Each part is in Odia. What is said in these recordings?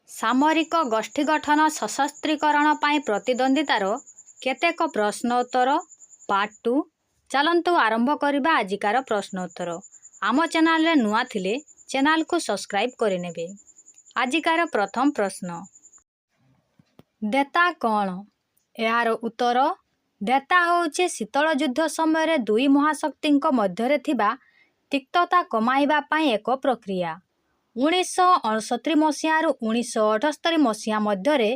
ସାମରିକ ଗୋଷ୍ଠୀ ଗଠନ ସଶସ୍ତ୍ରୀକରଣ ପାଇଁ ପ୍ରତିଦ୍ୱନ୍ଦ୍ୱିତାର କେତେକ ପ୍ରଶ୍ନ ଉତ୍ତର ପାର୍ଟ 2। ଚାଲନ୍ତୁ ଆରମ୍ଭ କରିବା ଆଜିକାର ପ୍ରଶ୍ନ ଉତ୍ତର। ଆମ ଚ୍ୟାନେଲରେ ନୂଆ ଥିଲେ ଚ୍ୟାନେଲକୁ ସବସ୍କ୍ରାଇବ୍ କରିନେବେ। ଆଜିକାର ପ୍ରଥମ ପ୍ରଶ୍ନ, ଦେତା କ'ଣ? ଏହାର ଉତ୍ତର, ଦେତା ହେଉଛି ଶୀତଳ ଯୁଦ୍ଧ ସମୟରେ ଦୁଇ ମହାଶକ୍ତିଙ୍କ ମଧ୍ୟରେ ଥିବା ତିକ୍ତତା କମାଇବା ପାଇଁ ଏକ ପ୍ରକ୍ରିୟା। 1969 ମସିହାରୁ 1978 ମସିହା ମଧ୍ୟରେ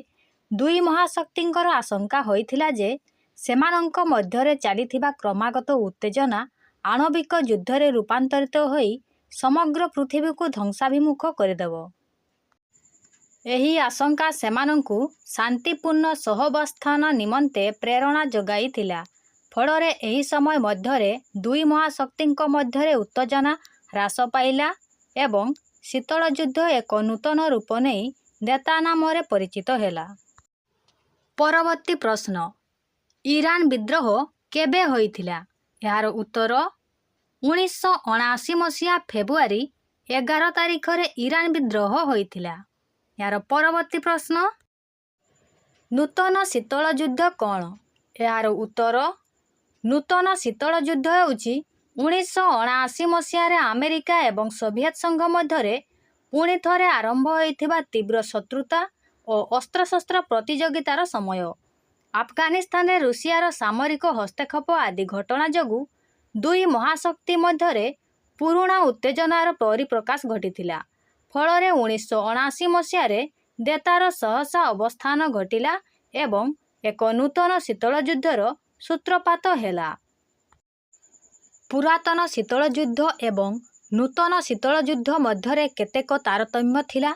ଦୁଇ ମହାଶକ୍ତିଙ୍କର ଆଶଙ୍କା ହୋଇଥିଲା ଯେ ସେମାନଙ୍କ ମଧ୍ୟରେ ଚାଲିଥିବା କ୍ରମାଗତ ଉତ୍ତେଜନା ଆଣବିକ ଯୁଦ୍ଧରେ ରୂପାନ୍ତରିତ ହୋଇ ସମଗ୍ର ପୃଥିବୀକୁ ଧ୍ୱଂସାଭିମୁଖ କରିଦେବ। ଏହି ଆଶଙ୍କା ସେମାନଙ୍କୁ ଶାନ୍ତିପୂର୍ଣ୍ଣ ସହାବସ୍ଥାନ ନିମନ୍ତେ ପ୍ରେରଣା ଯୋଗାଇଥିଲା। ଫଳରେ ଏହି ସମୟ ମଧ୍ୟରେ ଦୁଇ ମହାଶକ୍ତିଙ୍କ ମଧ୍ୟରେ ଉତ୍ତେଜନା ହ୍ରାସ ପାଇଲା ଏବଂ ଶୀତଳ ଯୁଦ୍ଧ ଏକ ନୂତନ ରୂପ ନେଇ ଦେତା ନାମରେ ପରିଚିତ ହେଲା। ପରବର୍ତ୍ତୀ ପ୍ରଶ୍ନ, ଇରାନ ବିଦ୍ରୋହ କେବେ ହୋଇଥିଲା? ଏହାର ଉତ୍ତର, 1979 ମସିହା ଫେବୃଆରୀ 11 ତାରିଖରେ ଇରାନ ବିଦ୍ରୋହ ହୋଇଥିଲା। ଏହାର ପରବର୍ତ୍ତୀ ପ୍ରଶ୍ନ, ନୂତନ ଶୀତଳ ଯୁଦ୍ଧ କ'ଣ? ଏହାର ଉତ୍ତର, ନୂତନ ଶୀତଳ ଯୁଦ୍ଧ ହେଉଛି 1979 ମସିହାରେ ଆମେରିକା ଏବଂ ସୋଭିଏତ ସଂଘ ମଧ୍ୟରେ ପୁଣି ଥରେ ଆରମ୍ଭ ହୋଇଥିବା ତୀବ୍ର ଶତ୍ରୁତା ଓ ଅସ୍ତ୍ରଶସ୍ତ୍ର ପ୍ରତିଯୋଗିତାର ସମୟ। ଆଫଗାନିସ୍ତାନରେ ରୁଷିଆର ସାମରିକ ହସ୍ତକ୍ଷେପ ଆଦି ଘଟଣା ଯୋଗୁଁ ଦୁଇ ମହାଶକ୍ତି ମଧ୍ୟରେ ପୁରୁଣା ଉତ୍ତେଜନାର ପରିପ୍ରକାଶ ଘଟିଥିଲା। ଫଳରେ 1979 ମସିହାରେ ଦେତାର ସହସା ଅବସ୍ଥାନ ଘଟିଲା ଏବଂ ଏକ ନୂତନ ଶୀତଳ ଯୁଦ୍ଧର ସୂତ୍ରପାତ ହେଲା। ପୁରାତନ ଶୀତଳ ଯୁଦ୍ଧ ଏବଂ ନୂତନ ଶୀତଳ ଯୁଦ୍ଧ ମଧ୍ୟରେ କେତେକ ତାରତମ୍ୟ ଥିଲା।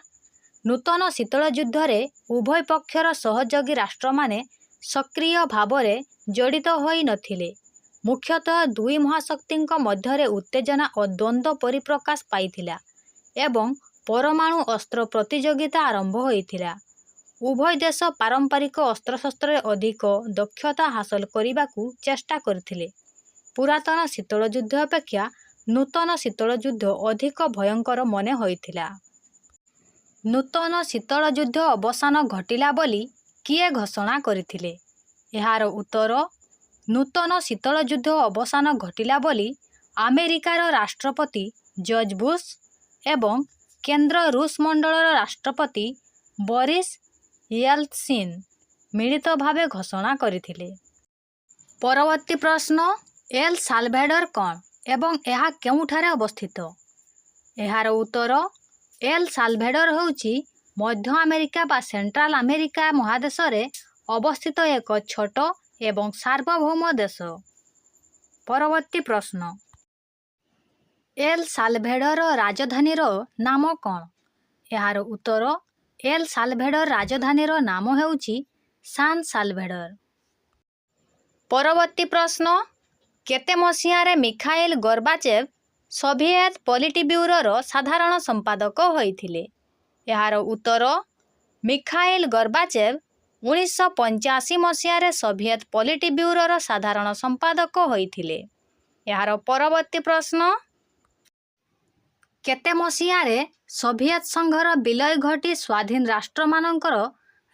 ନୂତନ ଶୀତଳ ଯୁଦ୍ଧରେ ଉଭୟ ପକ୍ଷର ସହଯୋଗୀ ରାଷ୍ଟ୍ରମାନେ ସକ୍ରିୟ ଭାବରେ ଜଡ଼ିତ ହୋଇ ନଥିଲେ। ମୁଖ୍ୟତଃ ଦୁଇ ମହାଶକ୍ତିଙ୍କ ମଧ୍ୟରେ ଉତ୍ତେଜନା ଓ ଦ୍ୱନ୍ଦ୍ୱ ପରିପ୍ରକାଶ ପାଇଥିଲା ଏବଂ ପରମାଣୁ ଅସ୍ତ୍ର ପ୍ରତିଯୋଗିତା ଆରମ୍ଭ ହୋଇଥିଲା। ଉଭୟ ଦେଶ ପାରମ୍ପରିକ ଅସ୍ତ୍ରଶସ୍ତ୍ରରେ ଅଧିକ ଦକ୍ଷତା ହାସଲ କରିବାକୁ ଚେଷ୍ଟା କରିଥିଲେ। ପୁରାତନ ଶୀତଳ ଯୁଦ୍ଧ ଅପେକ୍ଷା ନୂତନ ଶୀତଳ ଯୁଦ୍ଧ ଅଧିକ ଭୟଙ୍କର ମନେ ହୋଇଥିଲା। ନୂତନ ଶୀତଳ ଯୁଦ୍ଧ ଅବସାନ ଘଟିଲା ବୋଲି କିଏ ଘୋଷଣା କରିଥିଲେ? ଏହାର ଉତ୍ତର, ନୂତନ ଶୀତଳ ଯୁଦ୍ଧ ଅବସାନ ଘଟିଲା ବୋଲି ଆମେରିକାର ରାଷ୍ଟ୍ରପତି ଜର୍ଜ ବୁଶ ଏବଂ କେନ୍ଦ୍ର ରୁଷ ମଣ୍ଡଳର ରାଷ୍ଟ୍ରପତି ବୋରିସ ୟେଲତ୍ସିନ୍ ମିଳିତ ଭାବେ ଘୋଷଣା କରିଥିଲେ। ପରବର୍ତ୍ତୀ ପ୍ରଶ୍ନ, ଏଲ ସାଲଭାଡୋର କ'ଣ ଏବଂ ଏହା କେଉଁଠାରେ ଅବସ୍ଥିତ? ଏହାର ଉତ୍ତର, ଏଲ ସାଲଭାଡୋର ହେଉଛି ମଧ୍ୟ ଆମେରିକା ବା ସେଣ୍ଟ୍ରାଲ ଆମେରିକା ମହାଦେଶରେ ଅବସ୍ଥିତ ଏକ ଛୋଟ ଏବଂ ସାର୍ବଭୌମ ଦେଶ। ପରବର୍ତ୍ତୀ ପ୍ରଶ୍ନ, ଏଲ ସାଲଭାଡୋର ରାଜଧାନୀର ନାମ କ'ଣ? ଏହାର ଉତ୍ତର, ଏଲ ସାଲଭାଡୋର ରାଜଧାନୀର ନାମ ହେଉଛି ସାନ ସାଲଭାଡୋର। ପରବର୍ତ୍ତୀ ପ୍ରଶ୍ନ, କେତେ ମସିହାରେ ମିଖାଇଲ ଗୋର୍ବାଚେଭ ସୋଭିଏତ ପଲିଟବ୍ୟୁରୋର ସାଧାରଣ ସମ୍ପାଦକ ହୋଇଥିଲେ? ଏହାର ଉତ୍ତର, ମିଖାଇଲ ଗୋର୍ବାଚେଭ 1985 ମସିହାରେ ସୋଭିଏତ ପଲିଟବ୍ୟୁରୋର ସାଧାରଣ ସମ୍ପାଦକ ହୋଇଥିଲେ। ଏହାର ପରବର୍ତ୍ତୀ ପ୍ରଶ୍ନ, କେତେ ମସିହାରେ ସୋଭିଏତ ସଂଘର ବିଲୟ ଘଟି ସ୍ୱାଧୀନ ରାଷ୍ଟ୍ରମାନଙ୍କର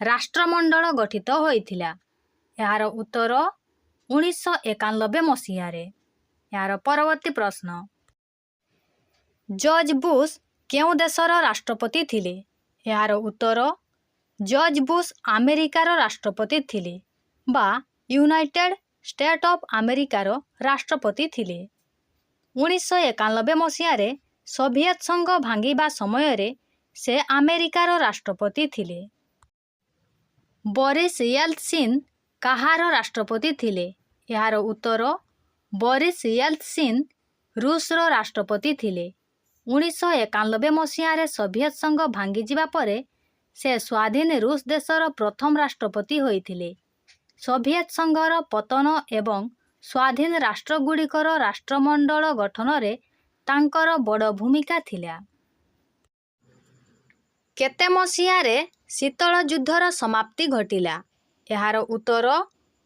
ରାଷ୍ଟ୍ରମଣ୍ଡଳ ଗଠିତ ହୋଇଥିଲା? ଏହାର ଉତ୍ତର, 1991 ମସିହାରେ। ଏହାର ପରବର୍ତ୍ତୀ ପ୍ରଶ୍ନ, ଜର୍ଜ ବୁଶ କେଉଁ ଦେଶର ରାଷ୍ଟ୍ରପତି ଥିଲେ? ଏହାର ଉତ୍ତର, ଜର୍ଜ ବୁଶ ଆମେରିକାର ରାଷ୍ଟ୍ରପତି ଥିଲେ ବା ୟୁନାଇଟେଡ୍ ଷ୍ଟେଟ୍ ଅଫ୍ ଆମେରିକାର ରାଷ୍ଟ୍ରପତି ଥିଲେ। 1991 ମସିହାରେ ସୋଭିଏତ ସଂଘ ଭାଙ୍ଗିବା ସମୟରେ ସେ ଆମେରିକାର ରାଷ୍ଟ୍ରପତି ଥିଲେ। ବୋରିସ ୟେଲତ୍ସିନ୍ କାହାର ରାଷ୍ଟ୍ରପତି ଥିଲେ? ଏହାର ଉତ୍ତର, ବୋରିସ ୟେଲତ୍ସିନ୍ ରୁଷର ରାଷ୍ଟ୍ରପତି ଥିଲେ। 1991 ମସିହାରେ ସୋଭିଏତ ସଂଘ ଭାଙ୍ଗିଯିବା ପରେ ସେ ସ୍ୱାଧୀନ ରୁଷ ଦେଶର ପ୍ରଥମ ରାଷ୍ଟ୍ରପତି ହୋଇଥିଲେ। ସୋଭିଏତ ସଂଘର ପତନ ଏବଂ ସ୍ୱାଧୀନ ରାଷ୍ଟ୍ରଗୁଡ଼ିକର ରାଷ୍ଟ୍ରମଣ୍ଡଳ ଗଠନରେ ତାଙ୍କର ବଡ଼ ଭୂମିକା ଥିଲା। କେତେ ମସିହାରେ ଶୀତଳ ଯୁଦ୍ଧର ସମାପ୍ତି ଘଟିଲା? ଏହାର ଉତ୍ତର,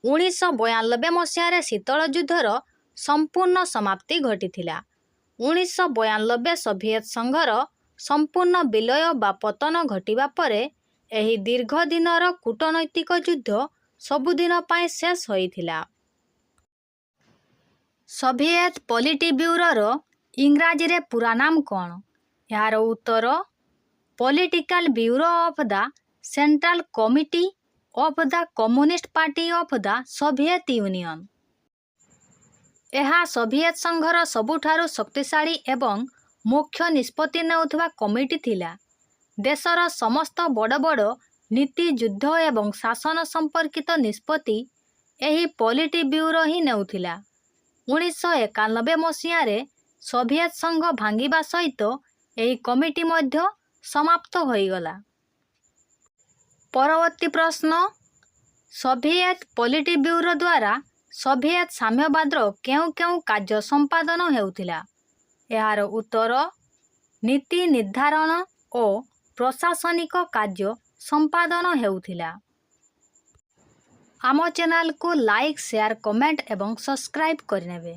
1992 ମସିହାରେ ଶୀତଳ ଯୁଦ୍ଧର ସମ୍ପୂର୍ଣ୍ଣ ସମାପ୍ତି ଘଟିଥିଲା। 1992 ସୋଭିଏତ ସଂଘର ସମ୍ପୂର୍ଣ୍ଣ ବିଲୟ ବା ପତନ ଘଟିବା ପରେ ଏହି ଦୀର୍ଘ ଦିନର କୂଟନୈତିକ ଯୁଦ୍ଧ ସବୁଦିନ ପାଇଁ ଶେଷ ହୋଇଥିଲା। ସୋଭିଏତ୍ ପଲିଟି ବ୍ୟୁରୋର ଇଂରାଜୀରେ ପୂରା ନାମ କ'ଣ? ଏହାର ଉତ୍ତର political bureau of the central committee of the communist party of the Soviet union. ଏହା ସୋଭିଏତ୍ ସଂଘର ସବୁଠାରୁ ଶକ୍ତିଶାଳୀ ଏବଂ ମୁଖ୍ୟ ନିଷ୍ପତ୍ତି ନେଉଥିବା କମିଟି ଥିଲା। ଦେଶର ସମସ୍ତ ବଡ଼ ବଡ଼ ନୀତି, ଯୁଦ୍ଧ ଏବଂ ଶାସନ ସମ୍ପର୍କିତ ନିଷ୍ପତ୍ତି ଏହି ପଲିଟି ବ୍ୟୁରୋ ହିଁ ନେଉଥିଲା। 1991 ମସିହାରେ ସୋଭିଏତ୍ ସଂଘ ଭାଙ୍ଗିବା ସହିତ ଏହି କମିଟି ମଧ୍ୟ ସମାପ୍ତ ହୋଇଗଲା। ପରବର୍ତ୍ତୀ ପ୍ରଶ୍ନ, ସୋଭିଏତ୍ ପଲିଟି ବ୍ୟୁରୋ ଦ୍ୱାରା ସୋଭିଏତ୍ ସାମ୍ୟବାଦର କେଉଁ କେଉଁ କାର୍ଯ୍ୟ ସମ୍ପାଦନ ହେଉଥିଲା? ଏହାର ଉତ୍ତର ନୀତି ନିର୍ଦ୍ଧାରଣ ଓ ପ୍ରଶାସନିକ କାର୍ଯ୍ୟ ସମ୍ପାଦନ ହେଉଥିଲା। ଆମ ଚ୍ୟାନେଲକୁ ଲାଇକ୍, ସେୟାର, କମେଣ୍ଟ ଏବଂ ସବସ୍କ୍ରାଇବ୍ କରିନେବେ।